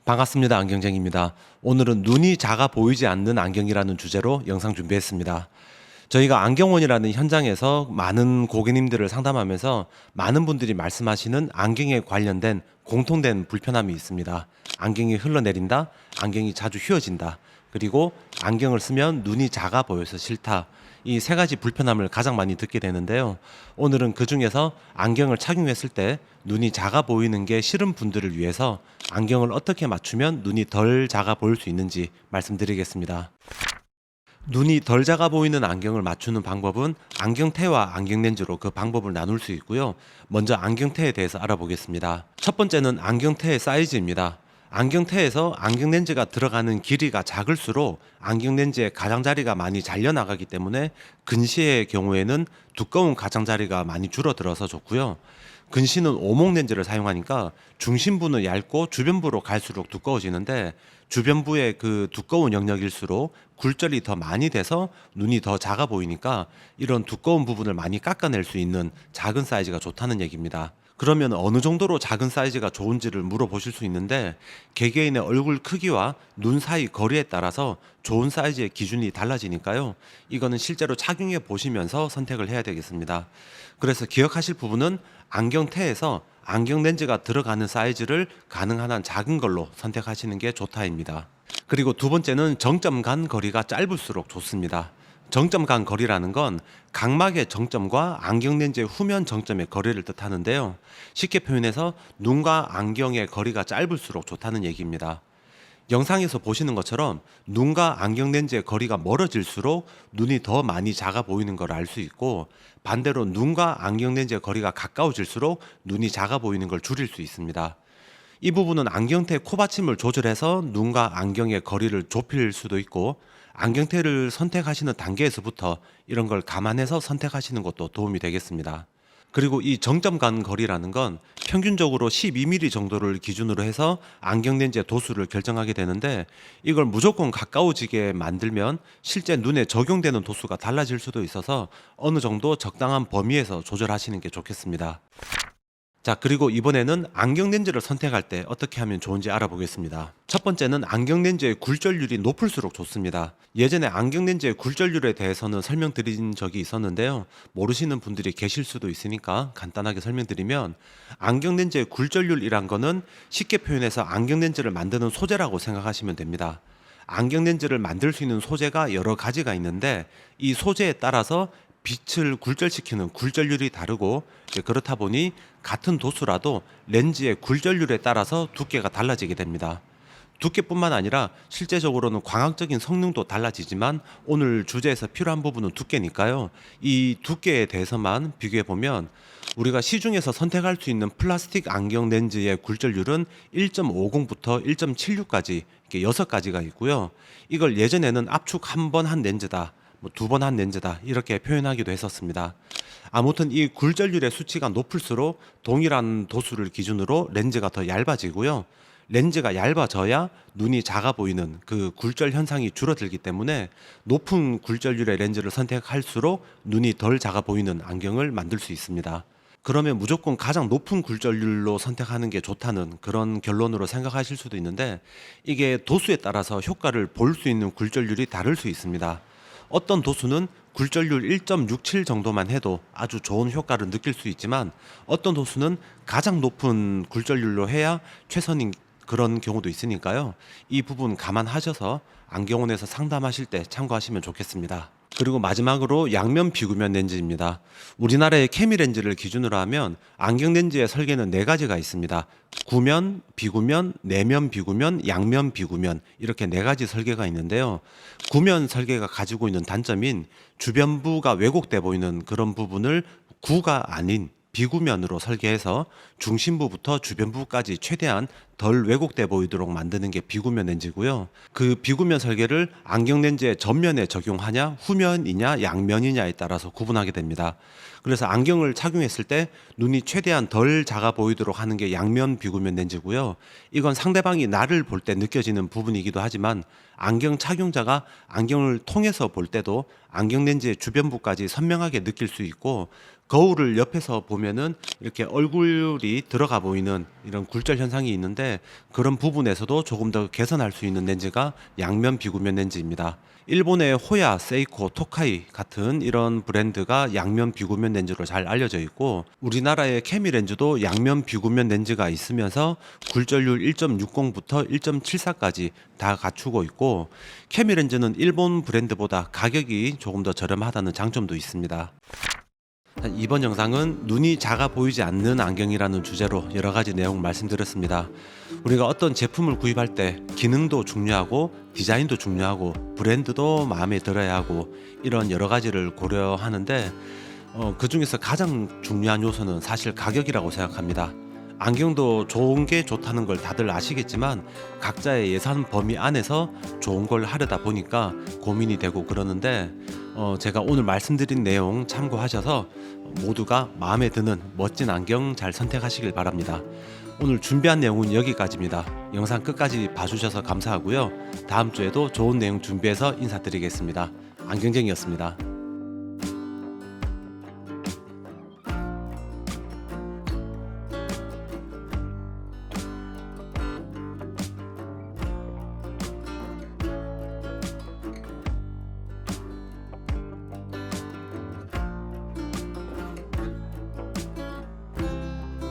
반갑습니다. 안경쟁입니다. 오늘은 눈이 작아 보이지 않는 안경이라는 주제로 영상 준비했습니다. 저희가 안경원이라는 현장에서 많은 고객님들을 상담하면서 많은 분들이 말씀하시는 안경에 관련된 공통된 불편함이 있습니다. 안경이 흘러내린다, 안경이 자주 휘어진다, 그리고 안경을 쓰면 눈이 작아 보여서 싫다. 이 세 가지 불편함을 가장 많이 듣게 되는데요. 오늘은 그 중에서 안경을 착용했을 때 눈이 작아 보이는 게 싫은 분들을 위해서 안경을 어떻게 맞추면 눈이 덜 작아 보일 수 있는지 말씀드리겠습니다. 눈이 덜 작아 보이는 안경을 맞추는 방법은 안경테와 안경렌즈로 그 방법을 나눌 수 있고요. 먼저 안경테에 대해서 알아보겠습니다. 첫 번째는 안경테의 사이즈입니다. 안경테에서 안경렌즈가 들어가는 길이가 작을수록 안경렌즈의 가장자리가 많이 잘려나가기 때문에 근시의 경우에는 두꺼운 가장자리가 많이 줄어들어서 좋고요. 근시는 오목렌즈를 사용하니까 중심부는 얇고 주변부로 갈수록 두꺼워지는데 주변부의 그 두꺼운 영역일수록 굴절이 더 많이 돼서 눈이 더 작아 보이니까 이런 두꺼운 부분을 많이 깎아낼 수 있는 작은 사이즈가 좋다는 얘기입니다. 그러면 어느 정도로 작은 사이즈가 좋은지를 물어보실 수 있는데 개개인의 얼굴 크기와 눈 사이 거리에 따라서 좋은 사이즈의 기준이 달라지니까요. 이거는 실제로 착용해 보시면서 선택을 해야 되겠습니다. 그래서 기억하실 부분은 안경테에서 안경 렌즈가 들어가는 사이즈를 가능한 한 작은 걸로 선택하시는 게 좋다입니다. 그리고 두 번째는 정점 간 거리가 짧을수록 좋습니다. 정점 간 거리라는 건 각막의 정점과 안경 렌즈의 후면 정점의 거리를 뜻하는데요. 쉽게 표현해서 눈과 안경의 거리가 짧을수록 좋다는 얘기입니다. 영상에서 보시는 것처럼 눈과 안경 렌즈의 거리가 멀어질수록 눈이 더 많이 작아 보이는 걸 알 수 있고, 반대로 눈과 안경 렌즈의 거리가 가까워질수록 눈이 작아 보이는 걸 줄일 수 있습니다. 이 부분은 안경테 코받침을 조절해서 눈과 안경의 거리를 좁힐 수도 있고, 안경테를 선택하시는 단계에서부터 이런 걸 감안해서 선택하시는 것도 도움이 되겠습니다. 그리고 이 정점 간 거리라는 건 평균적으로 12mm 정도를 기준으로 해서 안경 렌즈의 도수를 결정하게 되는데, 이걸 무조건 가까워지게 만들면 실제 눈에 적용되는 도수가 달라질 수도 있어서 어느 정도 적당한 범위에서 조절하시는 게 좋겠습니다. 자, 그리고 이번에는 안경 렌즈를 선택할 때 어떻게 하면 좋은지 알아보겠습니다. 첫 번째는 안경 렌즈의 굴절률이 높을수록 좋습니다. 예전에 안경 렌즈의 굴절률에 대해서는 설명드린 적이 있었는데요. 모르시는 분들이 계실 수도 있으니까 간단하게 설명드리면, 안경 렌즈의 굴절률이란 거는 쉽게 표현해서 안경 렌즈를 만드는 소재라고 생각하시면 됩니다. 안경 렌즈를 만들 수 있는 소재가 여러 가지가 있는데 이 소재에 따라서 빛을 굴절시키는 굴절률이 다르고, 그렇다 보니 같은 도수라도 렌즈의 굴절률에 따라서 두께가 달라지게 됩니다. 두께뿐만 아니라 실제적으로는 광학적인 성능도 달라지지만 오늘 주제에서 필요한 부분은 두께니까요. 이 두께에 대해서만 비교해 보면 우리가 시중에서 선택할 수 있는 플라스틱 안경 렌즈의 굴절률은 1.50부터 1.76까지 이렇게 6가지가 있고요. 이걸 예전에는 압축 한 번 한 렌즈다, 두 번 한 렌즈다 이렇게 표현하기도 했었습니다. 아무튼 이 굴절률의 수치가 높을수록 동일한 도수를 기준으로 렌즈가 더 얇아지고요. 렌즈가 얇아져야 눈이 작아 보이는 그 굴절 현상이 줄어들기 때문에 높은 굴절률의 렌즈를 선택할수록 눈이 덜 작아 보이는 안경을 만들 수 있습니다. 그러면 무조건 가장 높은 굴절률로 선택하는 게 좋다는 그런 결론으로 생각하실 수도 있는데, 이게 도수에 따라서 효과를 볼 수 있는 굴절률이 다를 수 있습니다. 어떤 도수는 굴절률 1.67 정도만 해도 아주 좋은 효과를 느낄 수 있지만, 어떤 도수는 가장 높은 굴절률로 해야 최선인 그런 경우도 있으니까요. 이 부분 감안하셔서 안경원에서 상담하실 때 참고하시면 좋겠습니다. 그리고 마지막으로 양면 비구면 렌즈입니다. 우리나라의 케미 렌즈를 기준으로 하면 안경 렌즈의 설계는 4가지가 있습니다. 구면, 비구면, 내면 비구면, 양면 비구면 이렇게 4가지 설계가 있는데요. 구면 설계가 가지고 있는 단점인 주변부가 왜곡돼 보이는 그런 부분을 구가 아닌 비구면으로 설계해서 중심부부터 주변부까지 최대한 덜 왜곡돼 보이도록 만드는 게 비구면 렌즈고요. 그 비구면 설계를 안경 렌즈의 전면에 적용하냐, 후면이냐, 양면이냐에 따라서 구분하게 됩니다. 그래서 안경을 착용했을 때 눈이 최대한 덜 작아 보이도록 하는 게 양면 비구면 렌즈고요. 이건 상대방이 나를 볼 때 느껴지는 부분이기도 하지만 안경 착용자가 안경을 통해서 볼 때도 안경 렌즈의 주변부까지 선명하게 느낄 수 있고, 거울을 옆에서 보면은 이렇게 얼굴이 들어가 보이는 이런 굴절 현상이 있는데, 그런 부분에서도 조금 더 개선할 수 있는 렌즈가 양면 비구면 렌즈입니다. 일본의 호야, 세이코, 토카이 같은 이런 브랜드가 양면 비구면 렌즈로 잘 알려져 있고, 우리나라의 케미 렌즈도 양면 비구면 렌즈가 있으면서 굴절률 1.60부터 1.74까지 다 갖추고 있고, 케미 렌즈는 일본 브랜드보다 가격이 조금 더 저렴하다는 장점도 있습니다. 이번 영상은 눈이 작아 보이지 않는 안경이라는 주제로 여러 가지 내용 말씀드렸습니다. 우리가 어떤 제품을 구입할 때 기능도 중요하고 디자인도 중요하고 브랜드도 마음에 들어야 하고 이런 여러 가지를 고려하는데, 그 중에서 가장 중요한 요소는 사실 가격이라고 생각합니다. 안경도 좋은 게 좋다는 걸 다들 아시겠지만 각자의 예산 범위 안에서 좋은 걸 하려다 보니까 고민이 되고 그러는데, 제가 오늘 말씀드린 내용 참고하셔서 모두가 마음에 드는 멋진 안경 잘 선택하시길 바랍니다. 오늘 준비한 내용은 여기까지입니다. 영상 끝까지 봐주셔서 감사하고요. 다음 주에도 좋은 내용 준비해서 인사드리겠습니다. 안경쟁이였습니다.